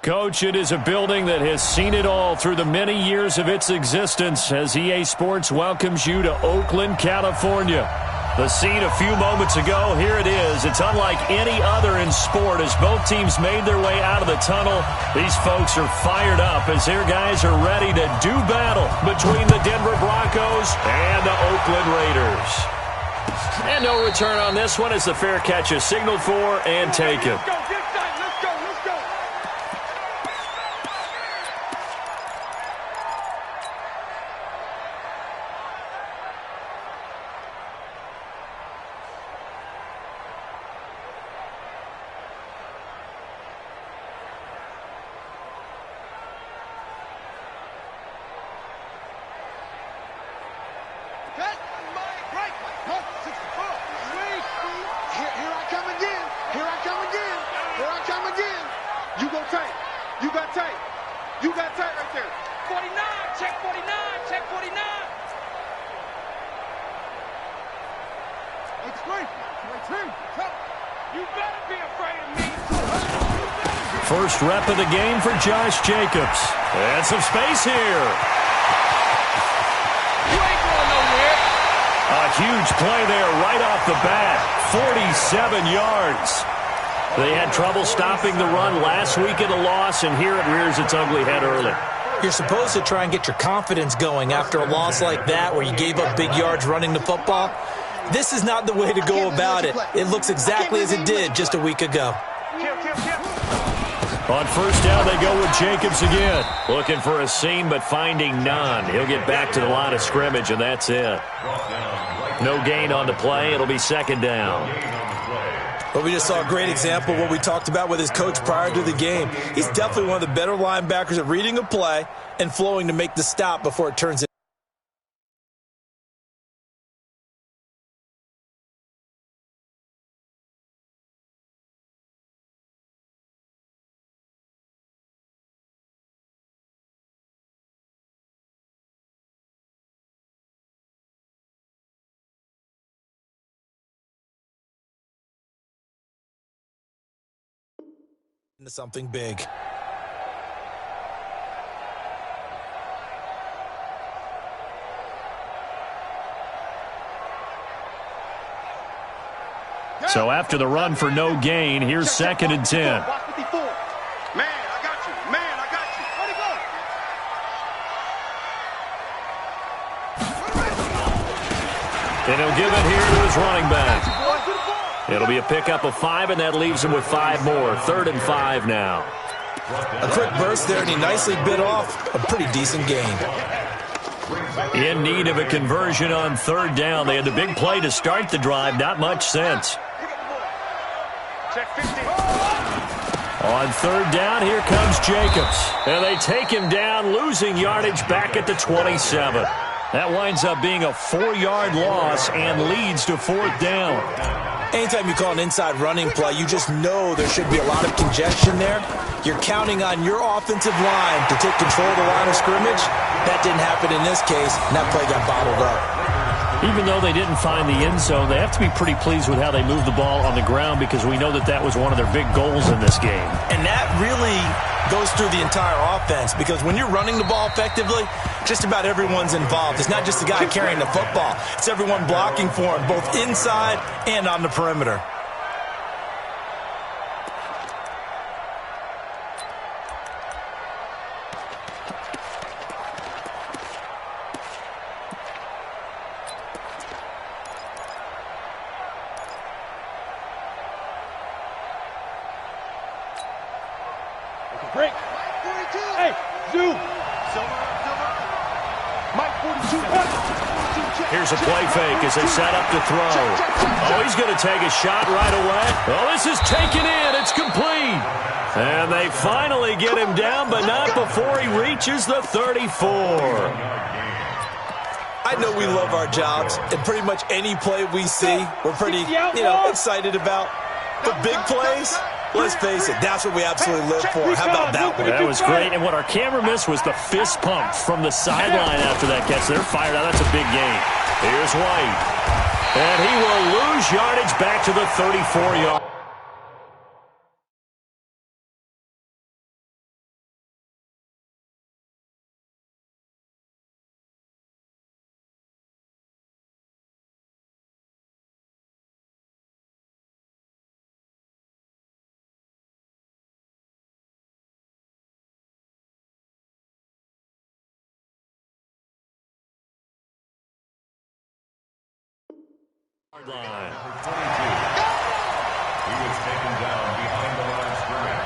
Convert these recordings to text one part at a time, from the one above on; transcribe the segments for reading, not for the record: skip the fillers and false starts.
Coach, it is a building that has seen it all through the many years of its existence as EA Sports welcomes you to Oakland, California. The scene a few moments ago, here it is. It's unlike any other in sport as both teams made their way out of the tunnel. These folks are fired up as their guys are ready to do battle between the Denver Broncos and the Oakland Raiders. And no return on this one as the fair catch is signaled for and taken. First rep of the game for Josh Jacobs. And some space here. You ain't going nowhere. A huge play there right off the bat. 47 yards. They had trouble stopping the run last week in a loss, and here it rears its ugly head early. You're supposed to try and get your confidence going after a loss like that where you gave up big yards running the football. This is not the way to go about it. It looks exactly as it did just a week ago. On first down, they go with Jacobs again. Looking for a seam, but finding none. He'll get back to the line of scrimmage, and that's it. No gain on the play. It'll be second down. Well, we just saw a great example of what we talked about with his coach prior to the game. He's definitely one of the better linebackers at reading a play and flowing to make the stop before it turns into something big. So after the run for no gain, here's second and 10. Man, I got you. Man, I got you. Where'd he go? And he'll give it here to his running back. It'll be a pickup of 5, and that leaves him with 5 more. 3rd and 5 now. A quick burst there, and he nicely bit off a pretty decent gain. In need of a conversion on 3rd down. They had the big play to start the drive. Not much sense. On 3rd down, here comes Jacobs. And they take him down, losing yardage back at the 27. That winds up being a 4-yard loss and leads to 4th down. Anytime you call an inside running play, you just know there should be a lot of congestion there. You're counting on your offensive line to take control of the line of scrimmage. That didn't happen in this case, and that play got bottled up. Even though they didn't find the end zone, they have to be pretty pleased with how they moved the ball on the ground because we know that that was one of their big goals in this game. And that really goes through the entire offense because when you're running the ball effectively, just about everyone's involved. It's not just the guy carrying the football. It's everyone blocking for him, both inside and on the perimeter. Break. Hey, Zoo. Mike 42. Here's a play fake as they set up to throw. Oh, he's going to take a shot right away. Oh, this is taken in. It's complete. And they finally get him down, but not before he reaches the 34. I know we love our jobs, and pretty much any play we see, we're pretty, excited about. But big plays, let's face it, that's what we absolutely live for. How about that one? That was great. And what our camera missed was the fist pump from the sideline after that catch. They're fired out. That's a big gain. Here's White. And he will lose yardage back to the 34-yard. Line. He was taken down behind the line of scrimmage.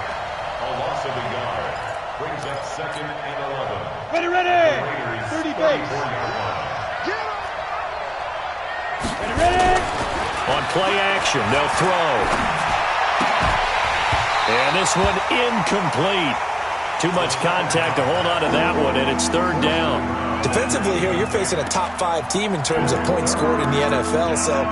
A loss of a yard brings up 2nd and 11. Ready! 30 base. Ready! On play action, they'll throw. And this one incomplete. Too much contact to hold on to that one, and it's 3rd down. Defensively here, you're facing a top 5 team in terms of points scored in the NFL. So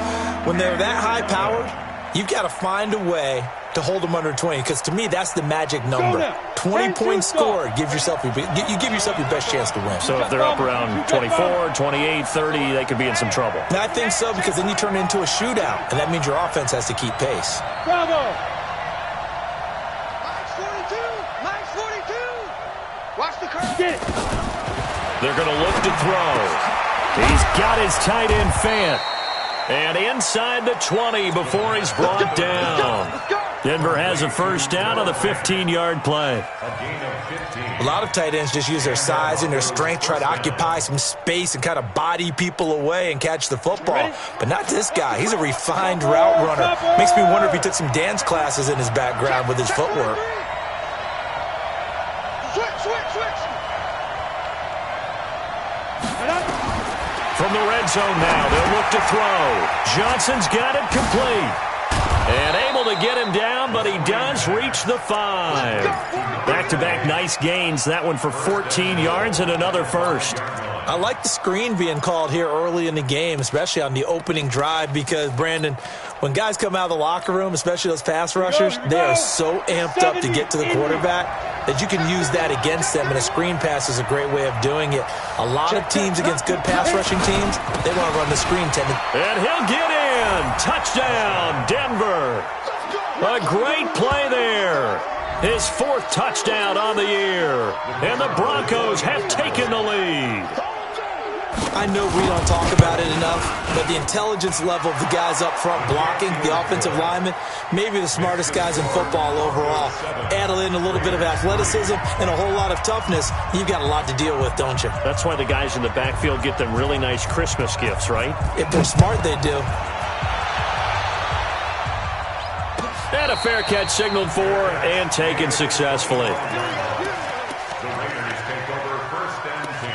when they're that high-powered, you've got to find a way to hold them under 20, because to me, that's the magic number. 20 points scored, you give yourself your best chance to win. So if they're up around 24, 28, 30, they could be in some trouble. And I think so, because then you turn it into a shootout, and that means your offense has to keep pace. Bravo! Max 42! Watch the curve. Get it! They're going to look to throw. He's got his tight end Fant. And inside the 20 before he's brought down. Denver has a 1st down on the 15-yard play. A lot of tight ends just use their size and their strength, try to occupy some space and kind of body people away and catch the football. But not this guy. He's a refined route runner. Makes me wonder if he took some dance classes in his background with his footwork. Switch! From the red zone now, they'll look to throw. Johnson's got it complete. And able to get him down, but he does reach the 5. Back-to-back nice gains. That one for 14 yards and another 1st. I like the screen being called here early in the game, especially on the opening drive, because, Brandon, when guys come out of the locker room, especially those pass rushers, they are so amped up to get to the quarterback that you can use that against them, and a screen pass is a great way of doing it. A lot of teams against good pass rushing teams, they want to run the screen tendon. And he'll get in. Touchdown, Denver. A great play there. His 4th touchdown on the year. And the Broncos have taken the lead. I know we don't talk about it enough, but the intelligence level of the guys up front blocking, the offensive linemen, maybe the smartest guys in football overall. Add in a little bit of athleticism and a whole lot of toughness, you've got a lot to deal with, don't you? That's why the guys in the backfield get them really nice Christmas gifts, right? If they're smart, they do. And a fair catch signaled for and taken successfully. The Raiders take over 1st and 10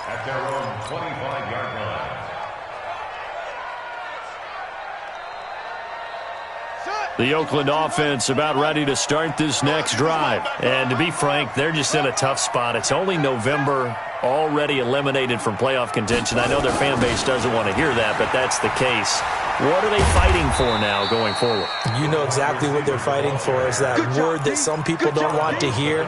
at their own 25-yard line. The Oakland offense about ready to start this next drive. And to be frank, they're just in a tough spot. It's only November, already eliminated from playoff contention. I know their fan base doesn't want to hear that, but that's the case. What are they fighting for now going forward? You know exactly what they're fighting for. Is that word that some people don't want to hear,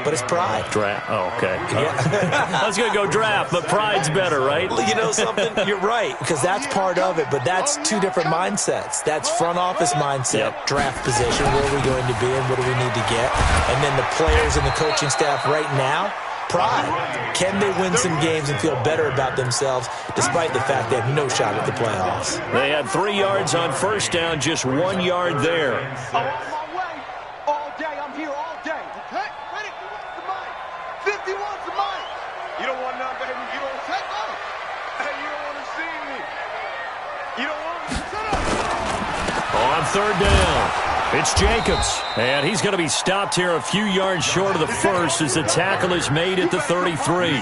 but it's pride. Draft. Oh, okay. Yeah. I was going to go draft, but pride's better, right? Well, you know something? You're right, because that's part of it, but that's 2 different mindsets. That's front office mindset, draft position, where are we going to be and what do we need to get? And then the players and the coaching staff right now, pride. Can they win some games and feel better about themselves despite the fact they have no shot at the playoffs? They had 3 yards on 1st down, just 1 yard there. I'm on my way. All day. I'm here all day. Okay? Ready? 50 wants the money. You don't want none, baby. You don't take off. Hey, you don't want to see me. You don't want me. Shut up. On 3rd down, it's Jacobs. And he's going to be stopped here a few yards short of the 1st as the tackle is made at the 33.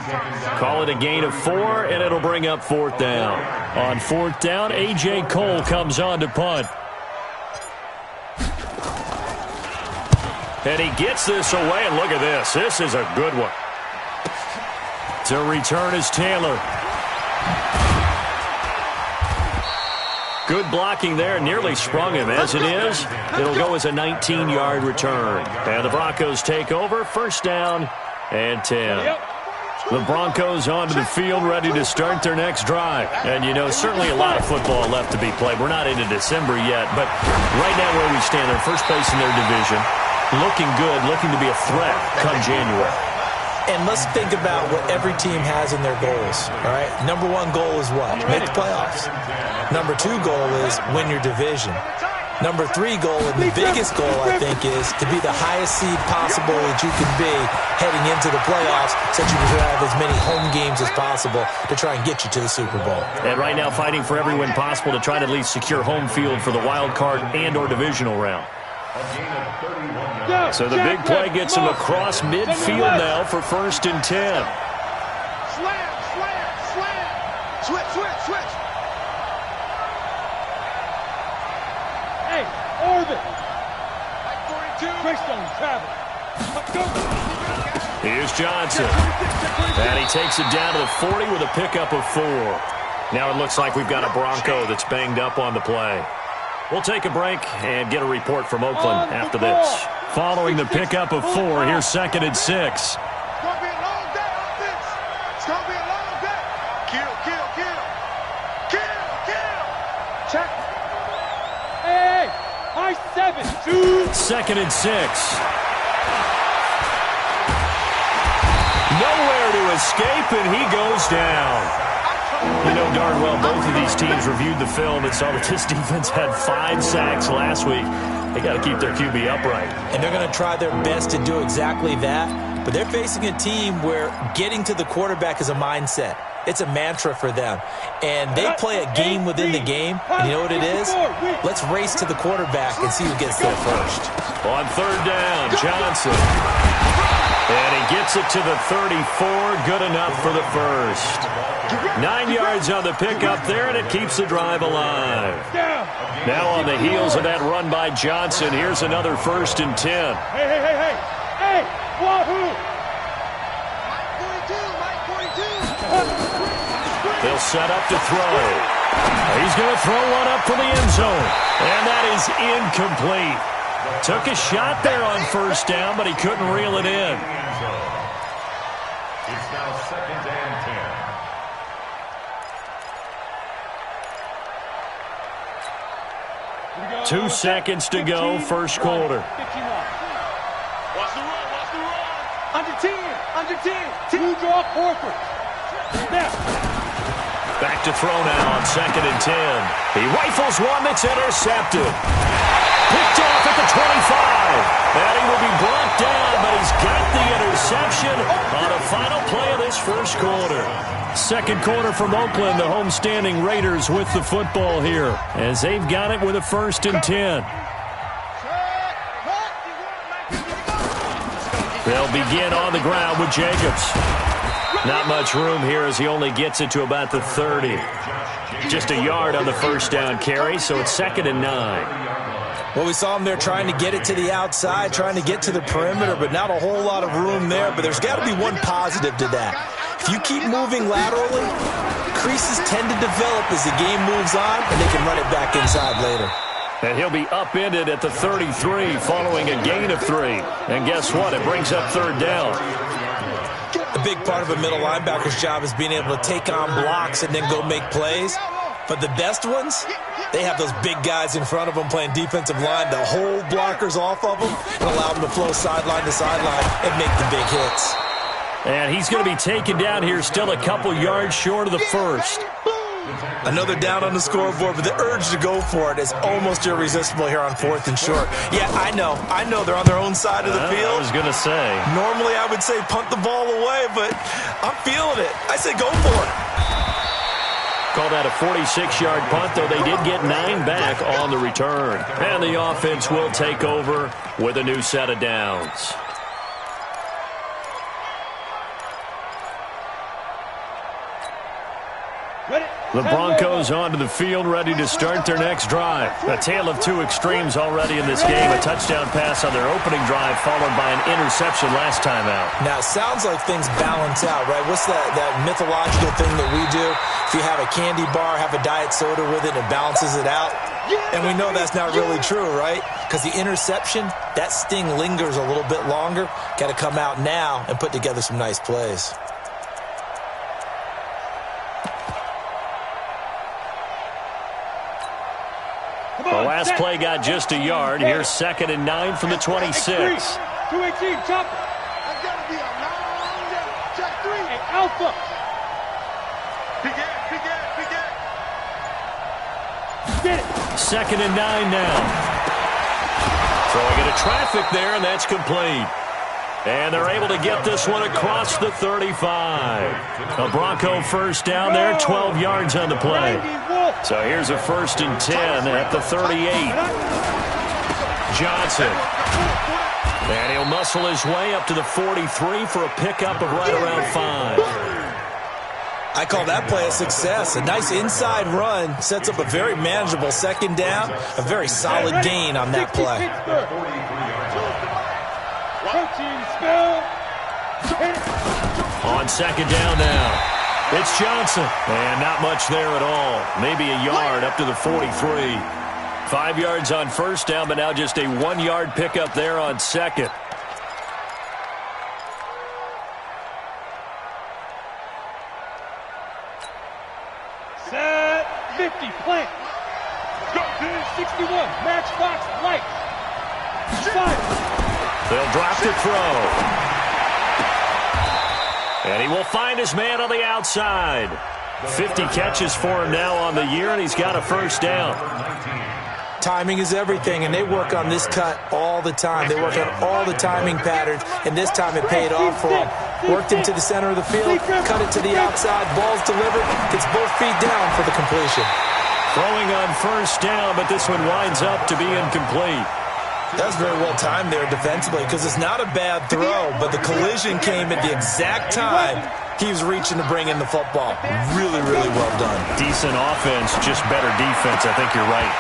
Call it a gain of 4, and it'll bring up 4th down. On 4th down, A.J. Cole comes on to punt. And he gets this away, and look at this. This is a good one. To return is Taylor. Good blocking there, nearly sprung him. As it is, it'll go as a 19-yard return. And the Broncos take over, 1st down and 10. The Broncos onto the field, ready to start their next drive. And, you know, certainly a lot of football left to be played. We're not into December yet, but right now where we stand, they're first place in their division. Looking good, looking to be a threat come January. And let's think about what every team has in their goals, all right? Number 1 goal is what? Make the playoffs. Number 2 goal is win your division. Number 3 goal, and the biggest goal, I think, is to be the highest seed possible that you can be heading into the playoffs, so that you can have as many home games as possible to try and get you to the Super Bowl. And right now fighting for every win possible to try to at least secure home field for the wild card and or divisional round. So the big play gets him across midfield now for 1st and 10. Slam, slam, slam. Switch, switch, switch. Hey, Orbit. Like 42. Greystone, travel. Let's go. Here's Johnson. And he takes it down to the 40 with a pickup of 4. Now it looks like we've got a Bronco that's banged up on the play. We'll take a break and get a report from Oakland after this. Following the pickup of 4, here's 2nd and 6. It's going to be a long day on this. It's going to be a long day. Kill, kill, kill. Kill, kill. Check. Hey, high 7, 2. 2nd and 6. Nowhere to escape, and he goes down. You know darn well both of these teams reviewed the film and saw that this defense had 5 sacks last week. They got to keep their QB upright. And they're going to try their best to do exactly that. But they're facing a team where getting to the quarterback is a mindset. It's a mantra for them. And they play a game within the game. And you know what it is? Let's race to the quarterback and see who gets there first. On 3rd down, Johnson. And he gets it to the 34. Good enough for the first. 9 yards on the pickup there, and it keeps the drive alive. Now on the heels of that run by Johnson, here's another 1st and 10. Hey, hey, hey, hey. Hey, wahoo. Mike 42, Mike 42. They'll set up to throw. He's going to throw one up for the end zone. And that is incomplete. Took a shot there on 1st down, but he couldn't reel it in. It's now 2nd and 10. 2 seconds to go, 1st quarter. Watch the run, watch the run. Under 10, under 10. Two draw forward. Snap. Back to throw now on 2nd and 10. He rifles one that's intercepted. Picked off at the 25. And he will be brought down, but he's got the interception on a final play of this 1st quarter. 2nd quarter from Oakland, the homestanding Raiders with the football here, as they've got it with a 1st and 10. They'll begin on the ground with Jacobs. Not much room here as he only gets it to about the 30. Just a yard on the 1st down carry, so it's 2nd and 9. Well, we saw him there trying to get it to the outside, trying to get to the perimeter, but not a whole lot of room there. But there's got to be one positive to that. If you keep moving laterally, creases tend to develop as the game moves on, and they can run it back inside later. And he'll be upended at the 33 following a gain of 3. And guess what? It brings up 3rd down. A big part of a middle linebacker's job is being able to take on blocks and then go make plays. But the best ones, they have those big guys in front of them playing defensive line to hold blockers off of them and allow them to flow sideline to sideline and make the big hits. And he's going to be taken down here, still a couple yards short of the 1st. Another down on the scoreboard, but the urge to go for it is almost irresistible here on 4th and short. Yeah, I know they're on their own side of the field. I was going to say. Normally I would say punt the ball away, but I'm feeling it. I say go for it. Call that a 46-yard punt, though they did get 9 back on the return. And the offense will take over with a new set of downs. The Broncos onto the field, ready to start their next drive. A tale of 2 extremes already in this game. A touchdown pass on their opening drive, followed by an interception last time out. Now, it sounds like things balance out, right? What's that mythological thing that we do? If you have a candy bar, have a diet soda with it, it balances it out. And we know that's not really true, right? Because the interception, that sting lingers a little bit longer. Got to come out now and put together some nice plays. The last play got just a yard. Here's 2nd and 9 from the 26. 218, chopper. That's got to be a long day. Check 3. Hey, Alpha. Big Get it. 2nd and 9 now. Throwing into traffic there, and that's complete. And they're able to get this one across the 35. A Bronco first down there, 12 yards on the play. So here's a 1st and 10 at the 38. Johnson. And he'll muscle his way up to the 43 for a pickup of right around 5. I call that play a success. A nice inside run sets up a very manageable 2nd down. A very solid gain on that play. On 2nd down now, it's Johnson. And not much there at all. Maybe a yard up to the 43. 5 yards on 1st down, but now just a 1-yard pickup there on 2nd. Set 50, plant. 61, matchbox, light. 5. They'll drop to throw. And he will find his man on the outside. 50 catches for him now on the year, and he's got a 1st down. Timing is everything, and they work on this cut all the time. They work on all the timing patterns, and this time it paid off for him. Worked him to the center of the field, cut it to the outside, ball's delivered, gets both feet down for the completion. Throwing on 1st down, but this one winds up to be incomplete. That was very well timed there defensively because it's not a bad throw, but the collision came at the exact time he was reaching to bring in the football. Really, really well done. Decent offense, just better defense. I think you're right.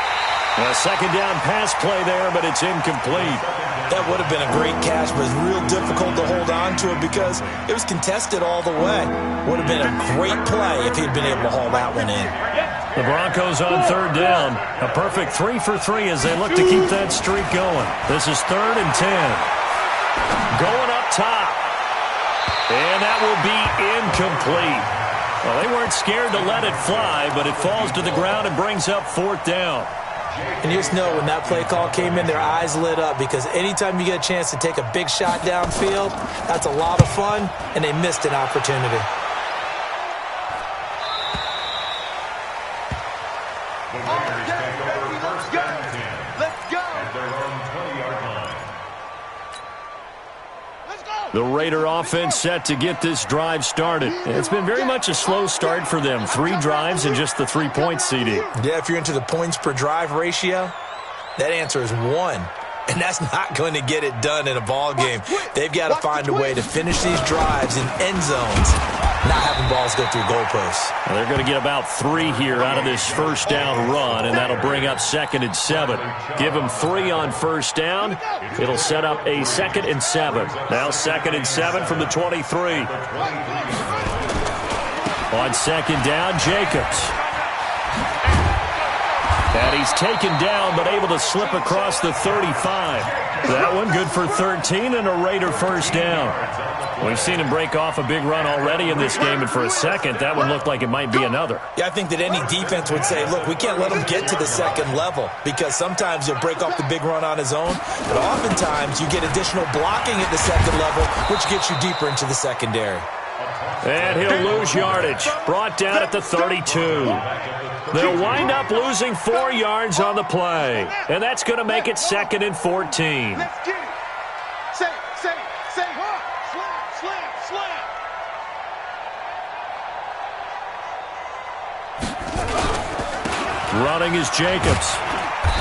A 2nd down pass play there, but it's incomplete. That would have been a great catch, but it's real difficult to hold on to it because it was contested all the way. Would have been a great play if he'd been able to haul that one in. The Broncos on 3rd down. A perfect 3 for 3 as they look to keep that streak going. This is 3rd and 10. Going up top. And that will be incomplete. Well, they weren't scared to let it fly, but it falls to the ground and brings up 4th down. And you just know when that play call came in, their eyes lit up because anytime you get a chance to take a big shot downfield, that's a lot of fun, and they missed an opportunity. The Raider offense set to get this drive started. It's been very much a slow start for them. 3 drives and just the 3-point seeding. Yeah, if you're into the points per drive ratio, that answer is 1. And that's not going to get it done in a ball game. They've got to find a way to finish these drives in end zones, not having balls go through goalposts. Well, they're going to get about 3 here out of this 1st down run, and that'll bring up 2nd and 7. Give them 3 on 1st down. It'll set up a 2nd and 7. Now 2nd and 7 from the 23. On 2nd down, Jacobs. And he's taken down, but able to slip across the 35. That one good for 13 and a Raider 1st down. We've seen him break off a big run already in this game, and for a second, that one looked like it might be another. Yeah, I think that any defense would say, look, we can't let him get to the 2nd level because sometimes he'll break off the big run on his own, but oftentimes you get additional blocking at the 2nd level, which gets you deeper into the secondary. And he'll lose yardage. Brought down at the 32. They'll wind up losing 4 yards on the play. And that's going to make it 2nd and 14. Let's get it. Say, slam. Running is Jacobs.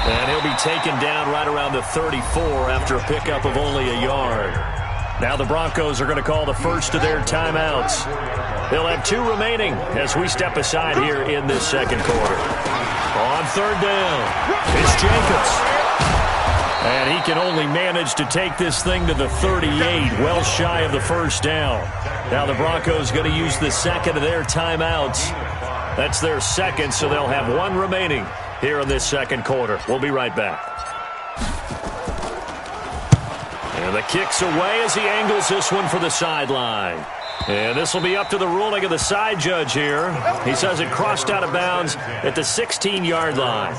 And he'll be taken down right around the 34 after a pickup of only a yard. Now the Broncos are going to call the first of their timeouts. They'll have 2 remaining as we step aside here in this 2nd quarter. On 3rd down, it's Jacobs. And he can only manage to take this thing to the 38, well shy of the 1st down. Now the Broncos going to use the 2nd of their timeouts. That's their 2nd, so they'll have 1 remaining here in this 2nd quarter. We'll be right back. And the kick's away as he angles this one for the sideline. And this will be up to the ruling of the side judge here. He says it crossed out of bounds at the 16-yard line.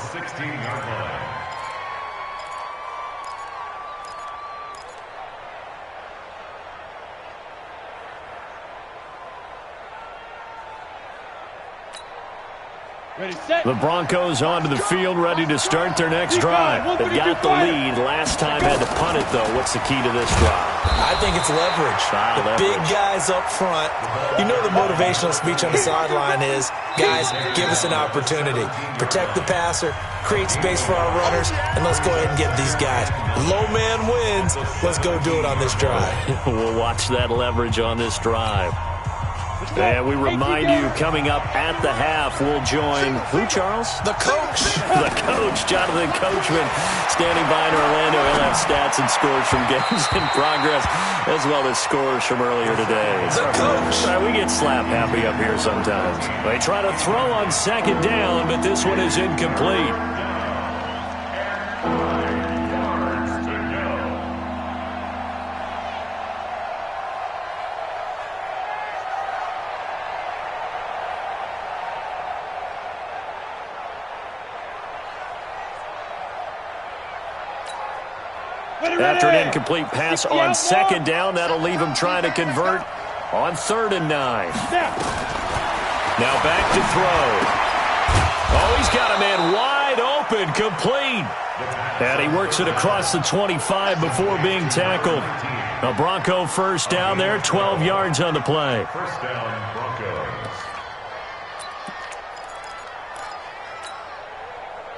The Broncos onto the field, ready to start their next drive. They got the lead. Last time had to punt it, though. What's the key to this drive? I think it's leverage. The big guys up front. You know the motivational speech on the sideline is, guys, give us an opportunity. Protect the passer, create space for our runners, and let's go ahead and get these guys. Low man wins. Let's go do it on this drive. We'll watch that leverage on this drive. And we remind you, coming up at the half, we'll join who, Charles? The coach. The coach, Jonathan Coachman, standing by in Orlando. He'll have stats and scores from games in progress, as well as scores from earlier today. The coach. We get slap happy up here sometimes. They try to throw on second down, but this one is incomplete. After an incomplete pass on second down, that'll leave him trying to convert on 3rd and 9. Now back to throw. Oh, he's got a man wide open, complete. And he works it across the 25 before being tackled. A Bronco first down there, 12 yards on the play. First down, Broncos.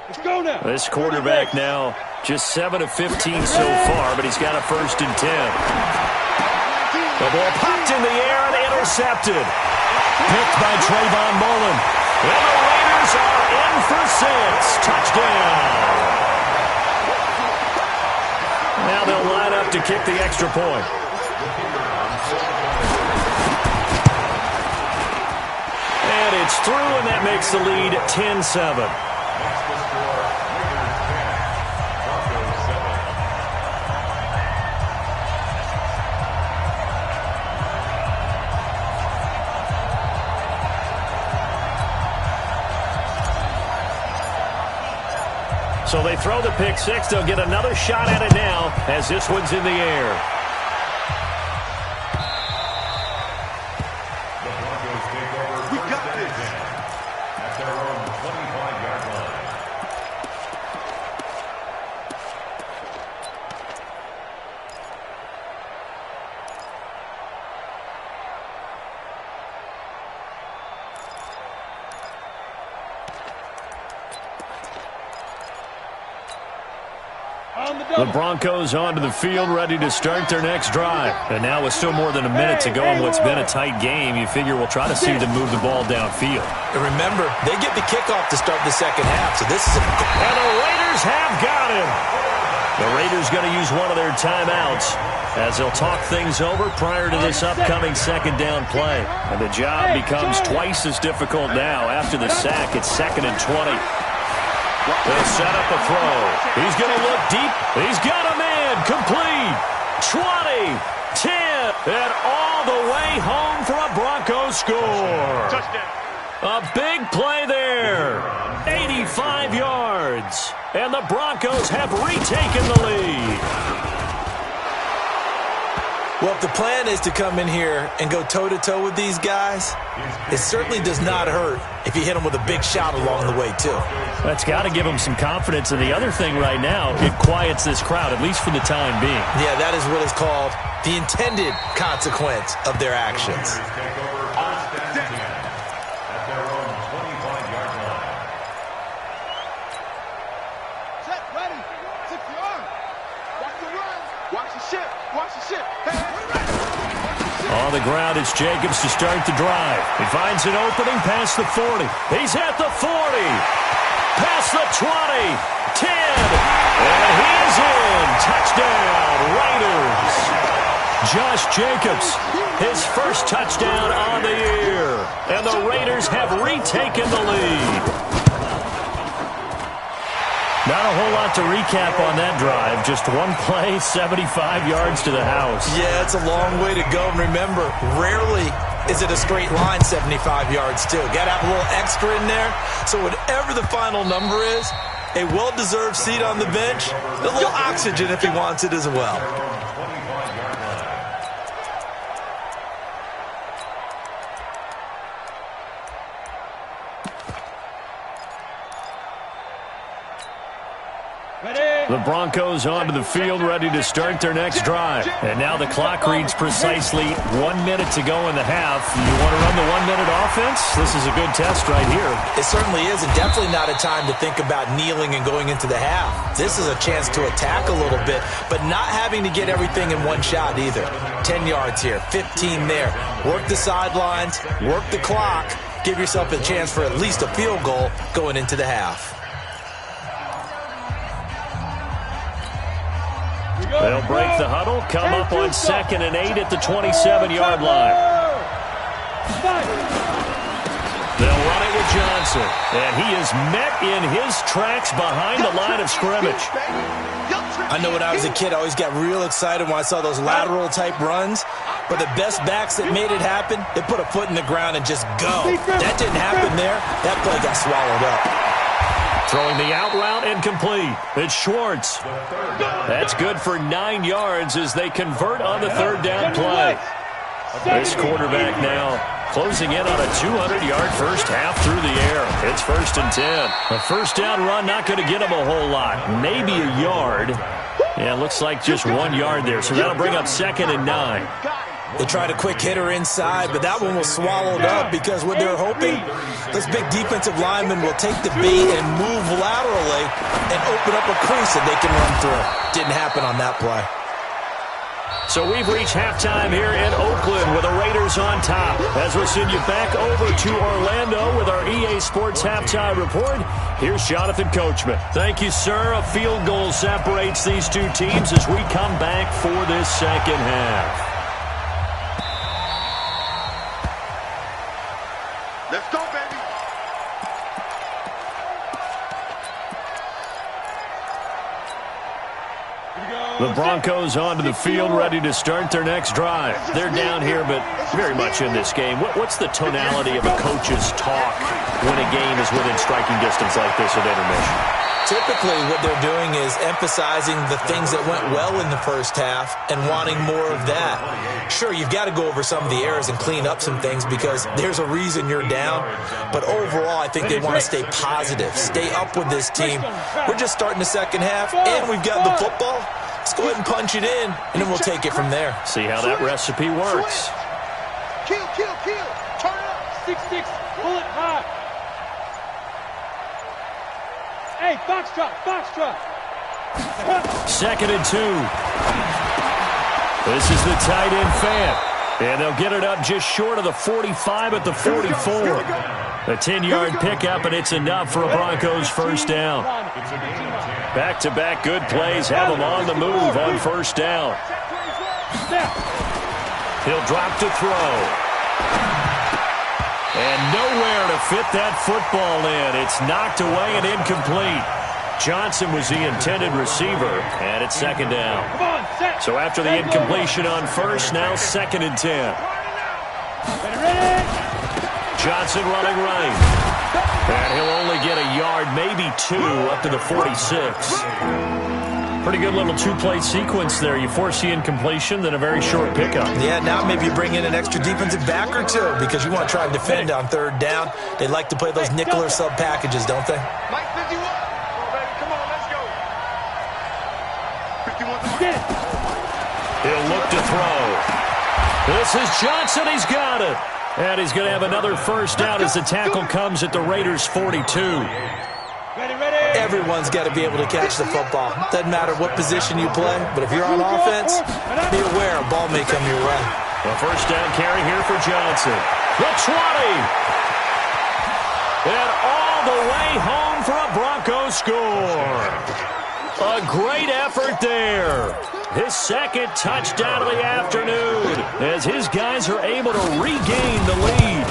Let's go now. This quarterback now just 7 of 15 so far, but he's got a 1st and 10. The ball popped in the air and intercepted. Picked by Trayvon Mullen. And the Raiders are in for 6. Touchdown. Now they'll line up to kick the extra point. And it's through, and that makes the lead 10-7. So they throw the pick six. They'll get another shot at it now as this one's in the air. The Broncos take over first and 10 at their own 25-yard line. The Broncos onto the field, ready to start their next drive. And now with still more than a minute to go in what's been a tight game, you figure we'll try to see them move the ball downfield. And remember, they get the kickoff to start the second half, so this is And the Raiders have got him. The Raiders going to use one of their timeouts as they'll talk things over prior to this upcoming second down play. And the job becomes twice as difficult now. After the sack, it's 2nd and 20. They set up a throw. He's going to look deep. He's got a man. Complete. 20, 10, and all the way home for a Broncos score. Touchdown. A big play there. 85 yards. And the Broncos have retaken the lead. Well, if the plan is to come in here and go toe-to-toe with these guys, it certainly does not hurt if you hit them with a big shot along the way, too. That's got to give them some confidence. And the other thing right now, it quiets this crowd, at least for the time being. Yeah, that is what is called the intended consequence of their actions. Take over first and 10 at their own 25-yard line. Set, ready. 6-yard. Watch the run. Watch the ship. Watch the ship. Hey, On the ground, it's Jacobs to start the drive. He finds an opening past the 40. He's at the 40. Past the 20. 10. And he is in. Touchdown, Raiders. Josh Jacobs, his first touchdown on the year. And the Raiders have retaken the lead. Not a whole lot to recap on that drive. Just one play, 75 yards to the house. Yeah, it's a long way to go. And remember, rarely is it a straight line 75 yards, too. Got to have a little extra in there. So whatever the final number is, a well-deserved seat on the bench, a little oxygen if he wants it as well. The Broncos onto the field, ready to start their next drive. And now the clock reads precisely 1 minute to go in the half. You want to run the 1 minute offense? This is a good test right here. It certainly is, and definitely not a time to think about kneeling and going into the half. This is a chance to attack a little bit, but not having to get everything in one shot either. 10 yards here, 15 there. Work the sidelines, work the clock. Give yourself a chance for at least a field goal going into the half. They'll break the huddle, come up on 2nd and 8 at the 27-yard line. They'll run it with Johnson, and he is met in his tracks behind the line of scrimmage. I know when I was a kid, I always got real excited when I saw those lateral-type runs, but the best backs that made it happen, they put a foot in the ground and just go. That didn't happen there. That play got swallowed up. Throwing the out route incomplete. It's Schwartz. That's good for 9 yards as they convert on the third down play. This quarterback now closing in on a 200-yard first half through the air. It's 1st and 10. A first down run not going to get him a whole lot. Maybe a yard. Yeah, it looks like just 1 yard there. So that'll bring up 2nd and 9. They tried a quick hitter inside, but that one was swallowed up because what they're hoping, this big defensive lineman will take the bait and move laterally and open up a crease that they can run through. Didn't happen on that play. So we've reached halftime here in Oakland with the Raiders on top. As we'll send you back over to Orlando with our EA Sports Halftime Report, here's Jonathan Coachman. Thank you, sir. A field goal separates these two teams as we come back for this second half. Let's go, baby. The Broncos onto the field, ready to start their next drive. They're down here, but very much in this game. What's the tonality of a coach's talk when a game is within striking distance like this at intermission? Typically, what they're doing is emphasizing the things that went well in the first half and wanting more of that. Sure, you've got to go over some of the errors and clean up some things because there's a reason you're down. But overall, I think they want to stay positive, stay up with this team. We're just starting the second half, and we've got the football. Let's go ahead and punch it in, and then we'll take it from there. See how that recipe works. Kill. Turn it up. 6-6, pull it high. Hey, box drop. 2nd and 2. This is the tight end fan. And they'll get it up just short of the 45 at the 44. A 10-yard pickup, and it's enough for a Broncos first down. Back-to-back good plays have them on the move on first down. He'll drop to throw. And nowhere to fit that football in. It's knocked away and incomplete. Johnson was the intended receiver, and it's 2nd down. So after the incompletion on first, now 2nd and 10. Johnson running right. And he'll only get a yard, maybe 2, up to the 46. Pretty good little two-play sequence there. You force the incompletion, then a very short pickup. Yeah, now maybe you bring in an extra defensive back or two because you want to try and defend on third down. They like to play those nickel or sub packages, don't they? Mike 51. Come on, let's go. 51. He'll look to throw. This is Johnson. He's got it. And he's going to have another first down as the tackle comes at the Raiders' 42. Everyone's got to be able to catch the football. Doesn't matter what position you play, but if you're on offense, be aware a ball may come your way. A first down carry here for Johnson. The 20. And all the way home for a Broncos score. A great effort there. His second touchdown of the afternoon as his guys are able to regain the lead.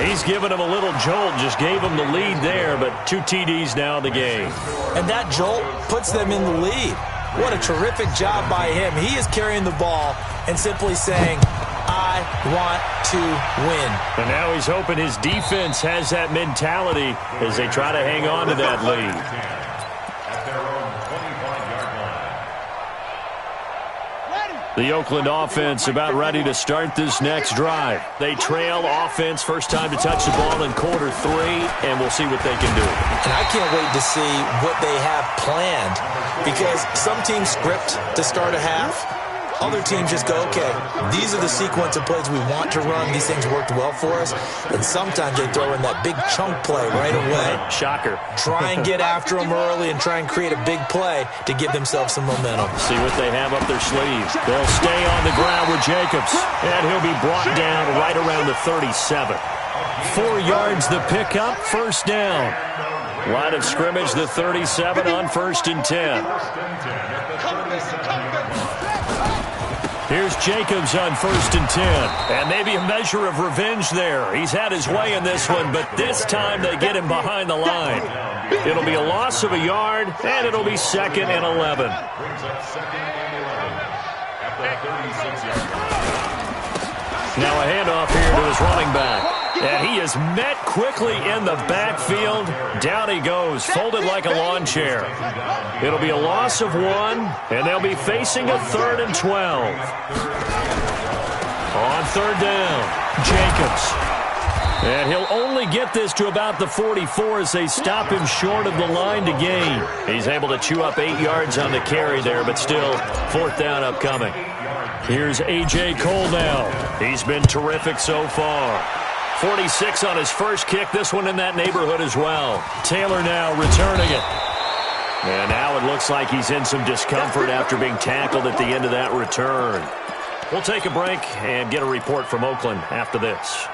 He's given him a little jolt, just gave him the lead there, but 2 TDs now in the game. And that jolt puts them in the lead. What a terrific job by him. He is carrying the ball and simply saying, I want to win. And now he's hoping his defense has that mentality as they try to hang on to that lead. At their own 25-yard line. Ready. The Oakland offense about ready to start this next drive. They trail offense, first time to touch the ball in quarter 3, and we'll see what they can do. And I can't wait to see what they have planned, because some teams script to start a half. Other teams just go, okay, these are the sequence of plays we want to run. These things worked well for us. And sometimes they throw in that big chunk play right away. Shocker. Try and get after them early and try and create a big play to give themselves some momentum. See what they have up their sleeve. They'll stay on the ground with Jacobs, and he'll be brought down right around the 37. 4 yards the pickup, first down. Line of scrimmage, the 37 on 1st and 10. Here's Jacobs on 1st and 10. And maybe a measure of revenge there. He's had his way in this one, but this time they get him behind the line. It'll be a loss of a yard, and it'll be 2nd and 11. Now a handoff here to his running back. And he is met quickly in the backfield. Down he goes, folded like a lawn chair. It'll be a loss of 1, and they'll be facing a 3rd and 12. On 3rd down, Jacobs. And he'll only get this to about the 44 as they stop him short of the line to gain. He's able to chew up 8 yards on the carry there, but still 4th down upcoming. Here's A.J. Cole now. He's been terrific so far. 46 on his first kick, this one in that neighborhood as well. Taylor now returning it. And now it looks like he's in some discomfort after being tackled at the end of that return. We'll take a break and get a report from Oakland after this.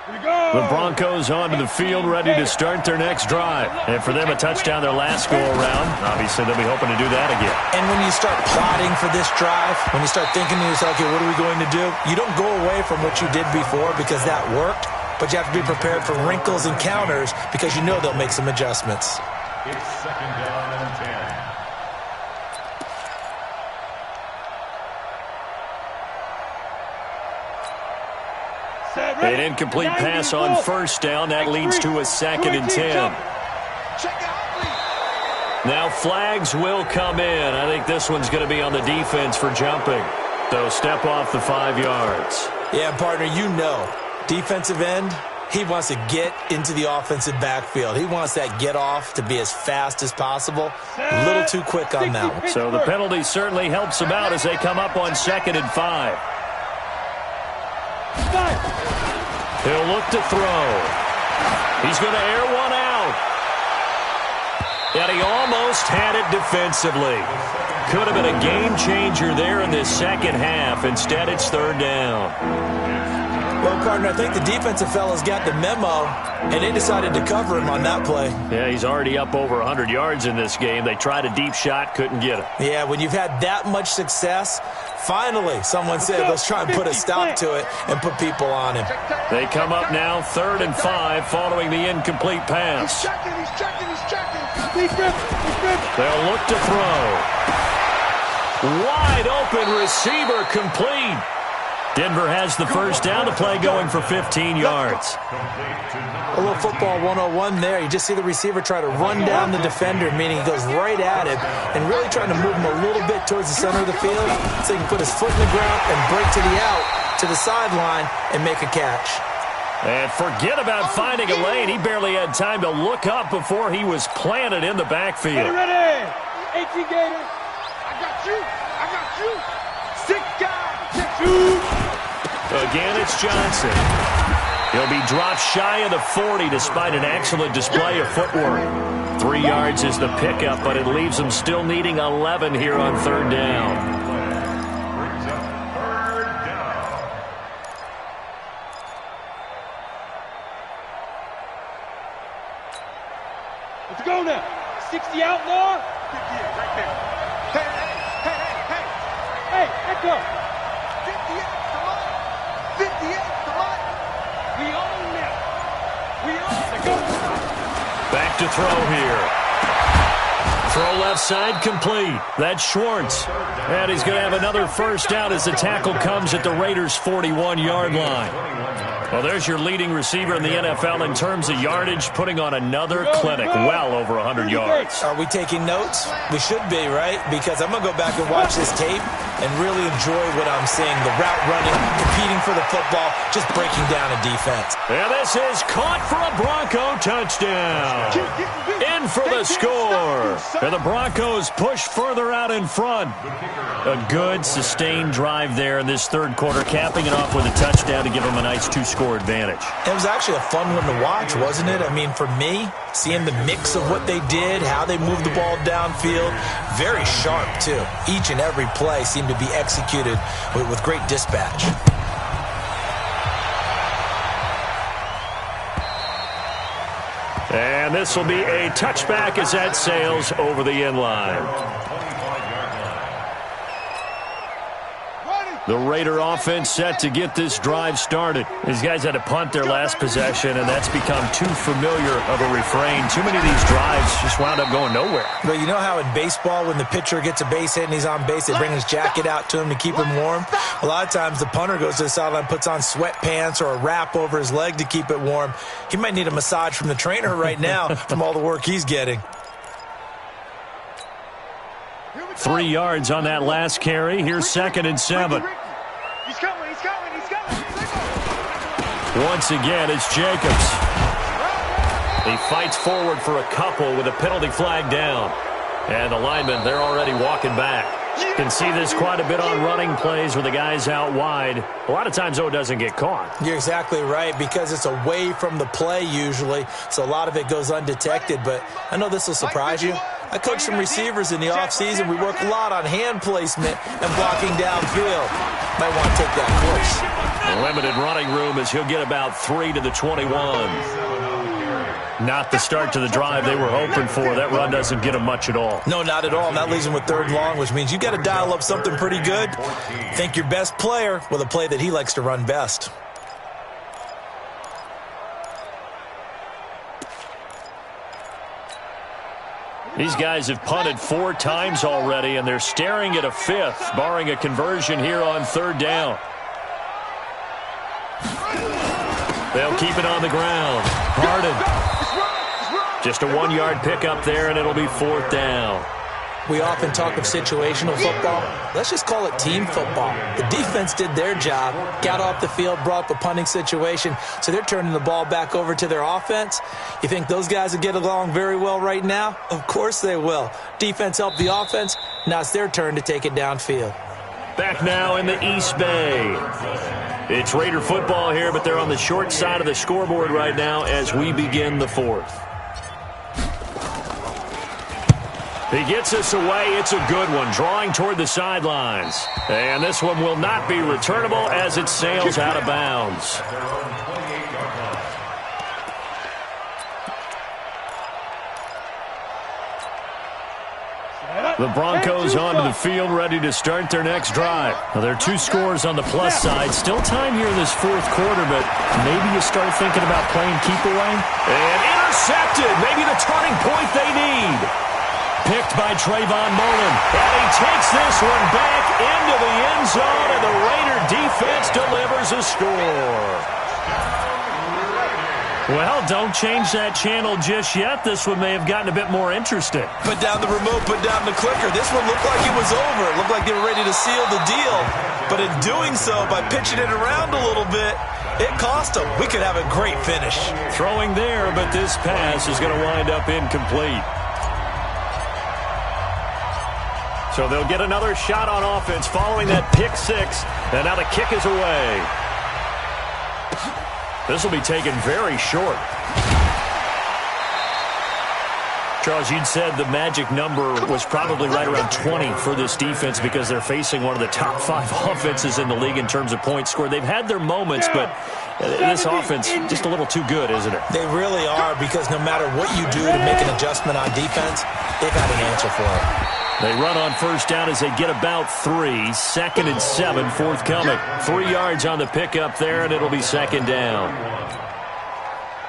The Broncos onto the field ready to start their next drive. And for them, a touchdown their last go-around. Obviously, they'll be hoping to do that again. And when you start plotting for this drive, when you start thinking to yourself, okay, what are we going to do? You don't go away from what you did before because that worked, but you have to be prepared for wrinkles and counters because you know they'll make some adjustments. It's 2nd down and 10. An incomplete pass on 1st down. That leads to a 2nd and 10. Now flags will come in. I think this one's going to be on the defense for jumping. So step off the 5 yards. Yeah, partner, you know, defensive end, he wants to get into the offensive backfield. He wants that get off to be as fast as possible. A little too quick on that one. So the penalty certainly helps him out as they come up on 2nd and 5. He'll look to throw. He's going to air one out. And he almost had it defensively. Could have been a game changer there in this second half. Instead, it's 3rd down. Well, partner, I think the defensive fellas got the memo, and they decided to cover him on that play. Yeah, he's already up over 100 yards in this game. They tried a deep shot, couldn't get it. Yeah, when you've had that much success, finally someone said, let's try and put a stop to it and put people on him. They come up now 3rd and 5 following the incomplete pass. He's checking. They'll look to throw. Wide open receiver complete. Denver has the first down, the play going for 15 yards. A little football 101 there. You just see the receiver try to run down the defender, meaning he goes right at him and really trying to move him a little bit towards the center of the field so he can put his foot in the ground and break to the out, to the sideline, and make a catch. And forget about finding a lane. He barely had time to look up before he was planted in the backfield. Ready. 18 Gators. I got you. 6 guys. Again, it's Johnson. He'll be dropped shy of the 40 despite an excellent display of footwork. 3 yards is the pickup, but it leaves them still needing 11 here on 3rd down. Brings up 3rd down. Let's go now. 60 outlaw. 58 right there. Hey, echo. 58 to mine. 58 to mine. We own now. We own it. Go. Back to throw here. Throw left side complete. That's Schwartz. And he's going to have another first down as the tackle comes at the Raiders' 41-yard line. Well, there's your leading receiver in the NFL in terms of yardage, putting on another clinic, well over 100 yards. Are we taking notes? We should be, right? Because I'm going to go back and watch this tape and really enjoy what I'm seeing. The route running, competing for the football, just breaking down a defense. And this is caught for a Bronco touchdown. In for the score. And the Broncos push further out in front. A good, sustained drive there in this third quarter, capping it off with a touchdown to give them a nice two-score advantage. It was actually a fun one to watch, wasn't it? I mean, for me, seeing the mix of what they did, how they moved the ball downfield, very sharp, too. Each and every play seemed to be executed with great dispatch. And this will be a touchback as that sails over the end line. The Raider offense set to get this drive started. These guys had to punt their last possession, and that's become too familiar of a refrain. Too many of these drives just wound up going nowhere. But you know how in baseball, when the pitcher gets a base hit and he's on base, they bring his jacket out to him to keep him warm? A lot of times the punter goes to the sideline, puts on sweatpants or a wrap over his leg to keep it warm. He might need a massage from the trainer right now from all the work he's getting. 3 yards on that last carry. Here's 2nd and 7. He's coming, he's coming, he's coming. Once again, it's Jacobs. He fights forward for a couple with a penalty flag down. And the linemen, they're already walking back. You can see this quite a bit on running plays with the guys out wide. A lot of times, though, it doesn't get caught. You're exactly right, because it's away from the play usually, so a lot of it goes undetected. But I know this will surprise you. I coach some receivers in the offseason. We work a lot on hand placement and blocking downfield. Might want to take that course. Limited running room as he'll get about 3 to the 21. Not the start to the drive they were hoping for. That run doesn't get them much at all. No, not at all. And that leaves them with 3rd and long, which means you got to dial up something pretty good. Think your best player with a play that he likes to run best. These guys have punted 4 times already, and they're staring at a 5th, barring a conversion here on 3rd down. They'll keep it on the ground. Harden. Just a 1-yard pickup there, and it'll be 4th down. We often talk of situational football. Let's just call it team football. The defense did their job, got off the field, brought up a punting situation, so they're turning the ball back over to their offense. You think those guys will get along very well right now? Of course they will. Defense helped the offense. Now it's their turn to take it downfield. Back now in the East Bay. It's Raider football here, but they're on the short side of the scoreboard right now as we begin the 4th. He gets us away. It's a good one, drawing toward the sidelines. And this one will not be returnable as it sails out of bounds. The Broncos onto the field, ready to start their next drive. Now, there are 2 scores on the plus side. Still time here in this 4th quarter, but maybe you start thinking about playing keep away. And intercepted. Maybe the turning point they need. Picked by Trayvon Mullen. And he takes this one back into the end zone, and the Raider defense delivers a score. Well, don't change that channel just yet. This one may have gotten a bit more interesting. Put down the remote, put down the clicker. This one looked like it was over. It looked like they were ready to seal the deal. But in doing so, by pitching it around a little bit, it cost them. We could have a great finish. Throwing there, but this pass is going to wind up incomplete. So they'll get another shot on offense following that pick 6. And now the kick is away. This will be taken very short. Charles, you'd said the magic number was probably right around 20 for this defense because they're facing one of the top 5 offenses in the league in terms of points scored. They've had their moments, but this offense just a little too good, isn't it? They really are, because no matter what you do to make an adjustment on defense, they've had an answer for it. They run on first down as they get about 3. 2nd and 7 forthcoming. 3 yards on the pickup there, and it'll be 2nd down.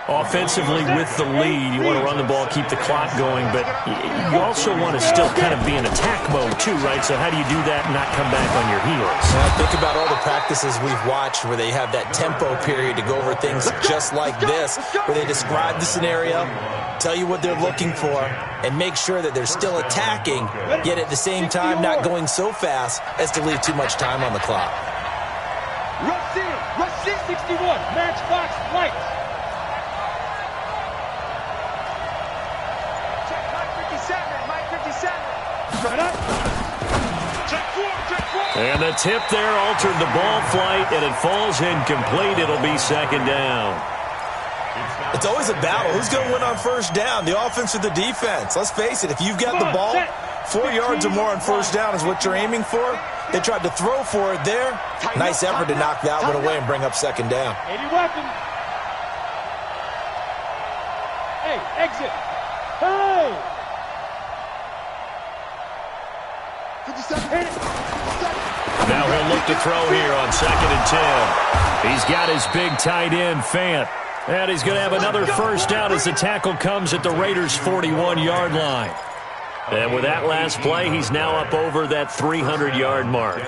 Offensively with the lead, you want to run the ball, keep the clock going, but you also want to still kind of be in attack mode too, right? So how do you do that and not come back on your heels? Think about all the practices we've watched where they have that tempo period to go over things just like this, where they describe the scenario, tell you what they're looking for, and make sure that they're still attacking, yet at the same time not going so fast as to leave too much time on the clock. Rush in. Rush in. 61. Matchbox lights. Check Mike 57. Mike 57. Shut up. Check 4. Check 4. And the tip there altered the ball flight, and it falls incomplete. It'll be second down. It's always a battle. Who's going to win on first down, the offense or the defense? Let's face it, if you've got the ball, 4 yards or more on first down is what you're aiming for. They tried to throw for it there. Nice effort to knock that one away and bring up second down. 80 weapons. Hey, exit. Hey. 57. Hit it. Now he'll look to throw here on 2nd and 10. He's got his big tight end, Fant. And he's going to have another first down as the tackle comes at the Raiders' 41-yard line. And with that last play, he's now up over that 300-yard mark.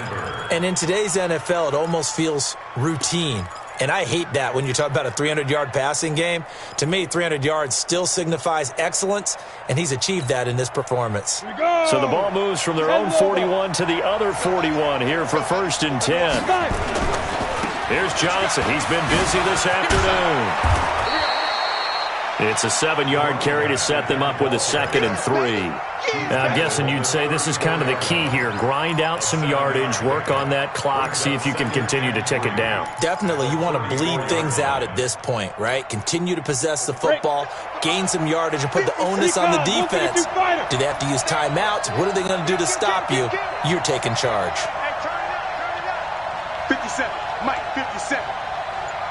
And in today's NFL, it almost feels routine. And I hate that when you talk about a 300-yard passing game. To me, 300 yards still signifies excellence, and he's achieved that in this performance. So the ball moves from their own 41 to the other 41 here for 1st and 10. Here's Johnson. He's been busy this afternoon. It's a 7-yard carry to set them up with a 2nd and 3. Now, I'm guessing you'd say this is kind of the key here. Grind out some yardage, work on that clock, see if you can continue to tick it down. Definitely, you want to bleed things out at this point, right? Continue to possess the football, gain some yardage, and put the onus on the defense. Do they have to use timeouts? What are they going to do to stop you? You're taking charge. 57. Mike 57.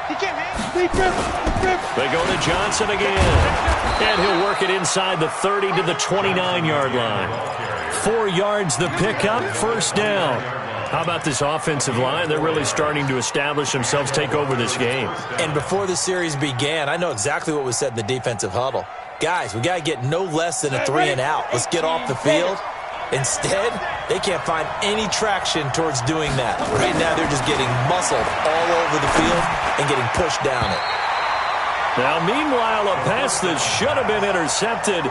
He can't hang. They go to Johnson again. And he'll work it inside the 30 to the 29-yard line. 4 yards the pickup, first down. How about this offensive line? They're really starting to establish themselves, take over this game. And before the series began, I know exactly what was said in the defensive huddle. Guys, we got to get no less than a 3 and out. Let's get off the field. Instead, they can't find any traction towards doing that. Right now, they're just getting muscled all over the field and getting pushed down it. Now, meanwhile, a pass that should have been intercepted,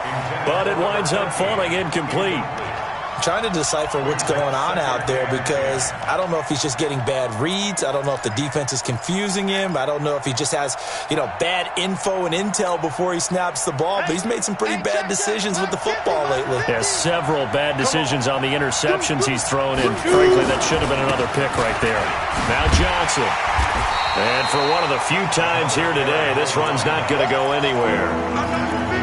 but it winds up falling incomplete. I'm trying to decipher what's going on out there because I don't know if he's just getting bad reads. I don't know if the defense is confusing him. I don't know if he just has, bad info and intel before he snaps the ball. But he's made some pretty bad decisions with the football lately. Yeah, several bad decisions on the interceptions he's thrown in. Frankly, that should have been another pick right there. Now Johnson. And for one of the few times here today, this run's not going to go anywhere.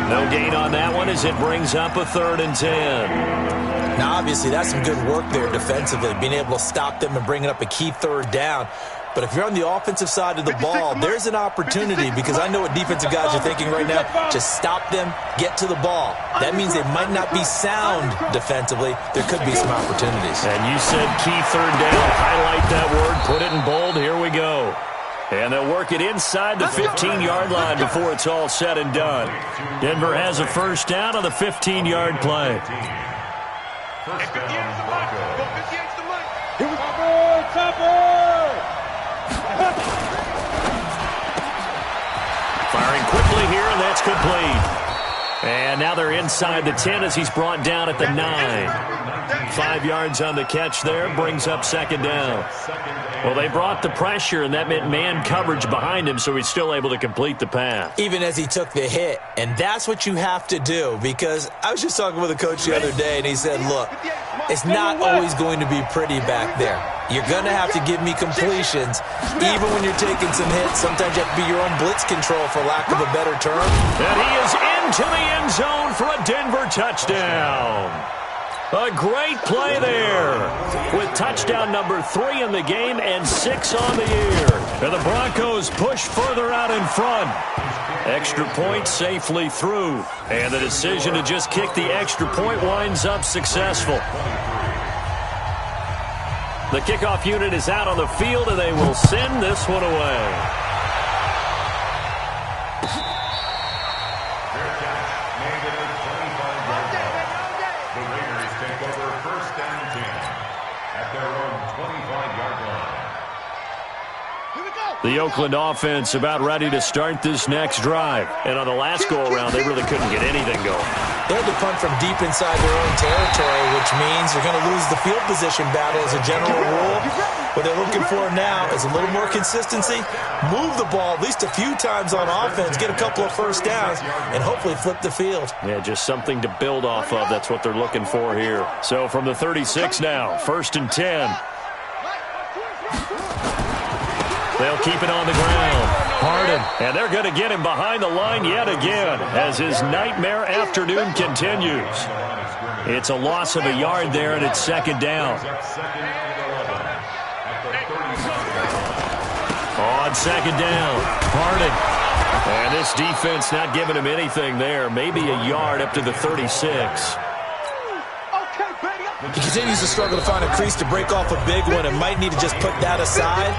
No gain on that one as it brings up a 3rd and 10. Now, obviously, that's some good work there defensively, being able to stop them and bringing up a key 3rd down. But if you're on the offensive side of the ball, there's an opportunity because I know what defensive guys are thinking right now. Just stop them, get to the ball. That means they might not be sound defensively. There could be some opportunities. And you said key 3rd down. Highlight that word, put it in bold. Here we go. And they'll work it inside the 15-yard line before it's all said and done. Denver has a first down on the 15-yard play. First down, Broncos. Here we go. Topper! Firing quickly here, and that's complete. And now they're inside the 10 as he's brought down at the 9. 5 yards on the catch there, brings up 2nd down. Well, they brought the pressure, and that meant man coverage behind him, so he's still able to complete the pass. Even as he took the hit, and that's what you have to do, because I was just talking with a coach the other day, and he said, look, it's not always going to be pretty back there. You're going to have to give me completions, even when you're taking some hits. Sometimes you have to be your own blitz control, for lack of a better term. And he is into the end zone for a Denver touchdown. A great play there with touchdown number 3 in the game and 6 on the year. And the Broncos push further out in front. Extra point safely through. And the decision to just kick the extra point winds up successful. The kickoff unit is out on the field, and they will send this one away. And at the 25-yard line, the Raiders take over first down and 10 at their own 25-yard line. The Oakland offense about ready to start this next drive. And on the last go-around, they really couldn't get anything going. They had to punt from deep inside their own territory, which means you're going to lose the field position battle as a general rule. What they're looking for now is a little more consistency, move the ball at least a few times on offense, get a couple of first downs, and hopefully flip the field. Yeah, just something to build off of. That's what they're looking for here. So from the 36 now, first and 10. They'll keep it on the ground. Harden, and they're going to get him behind the line yet again as his nightmare afternoon continues. It's a loss of a yard there, and it's second down. On second down, Harden. And this defense not giving him anything there. Maybe a yard up to the 36. He continues to struggle to find a crease to break off a big one and might need to just put that aside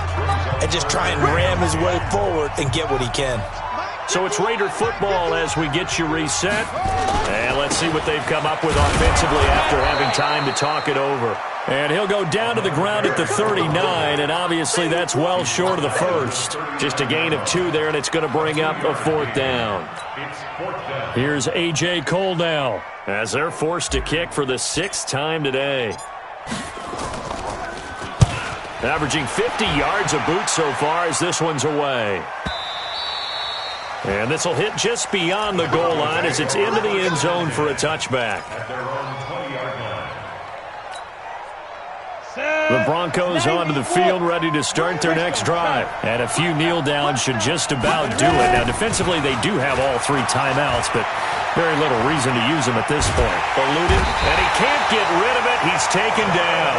and just try and ram his way forward and get what he can. So it's Raider football as we get you reset. And let's see what they've come up with offensively after having time to talk it over. And he'll go down to the ground at the 39, and obviously that's well short of the first. Just a gain of 2 there, and it's going to bring up a fourth down. Here's A.J. Cole now as they're forced to kick for the 6th time today. Averaging 50 yards a boot so far as this one's away. And this will hit just beyond the goal line as it's into the end zone for a touchback. The Broncos onto the field ready to start their next drive. And a few kneel downs should just about do it. Now, defensively, they do have all 3 timeouts, but very little reason to use them at this point. Eluded, and he can't get rid of it. He's taken down.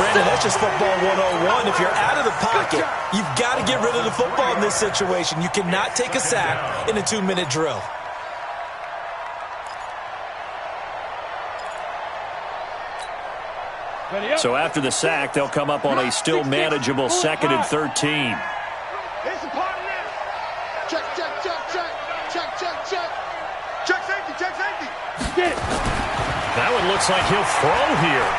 Brandon, that's just football 101. If you're out of the pocket, you've got to get rid of the football in this situation. You cannot take a sack in a 2-minute drill. So after the sack, they'll come up on a still manageable 2nd and 13. It's a part of this. Check, check, check, check. Check, check, check. Check safety, check safety. Get it. That one looks like he'll throw here.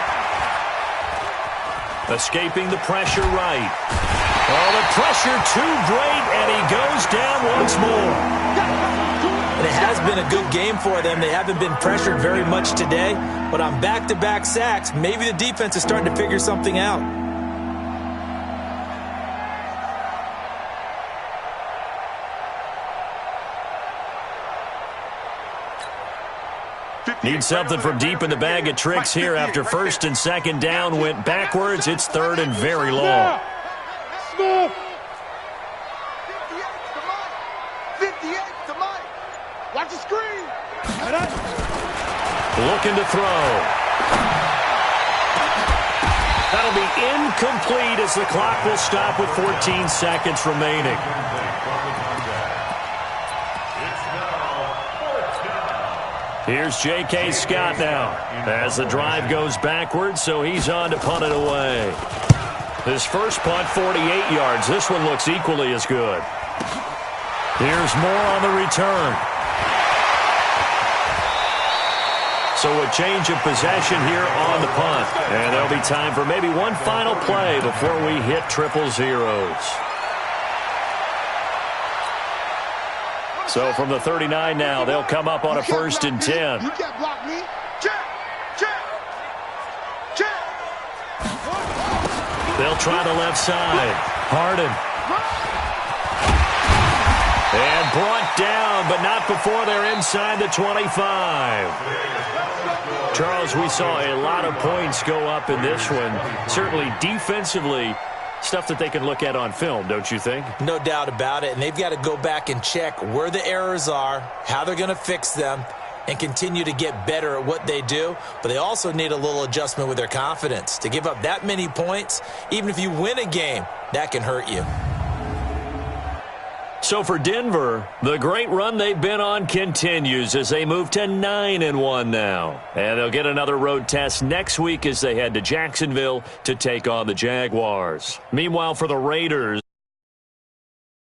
Escaping the pressure right. Oh, the pressure too great, and he goes down once more. And it has been a good game for them. They haven't been pressured very much today, but on back-to-back sacks, maybe the defense is starting to figure something out. Need something from deep in the bag of tricks here after 1st and 2nd down went backwards. It's 3rd and very long. Smooth. 58 to Mike. Watch the screen. Looking to throw. That'll be incomplete as the clock will stop with 14 seconds remaining. Here's J.K. Scott now as the drive goes backwards, so he's on to punt it away. His first punt, 48 yards. This one looks equally as good. Here's more on the return. So a change of possession here on the punt. And there'll be time for maybe one final play before we hit 000. So from the 39 now, they'll come up on a 1st and 10. You can't block me. Check, check, check. They'll try the left side. Harden. And brought down, but not before they're inside the 25. Charles, we saw a lot of points go up in this one. Certainly defensively, stuff that they can look at on film, don't you think? No doubt about it, and they've got to go back and check where the errors are, how they're going to fix them, and continue to get better at what they do. But they also need a little adjustment with their confidence. To give up that many points, even if you win a game, that can hurt you. So for Denver, the great run they've been on continues as they move to 9-1 now. And they'll get another road test next week as they head to Jacksonville to take on the Jaguars. Meanwhile, for the Raiders,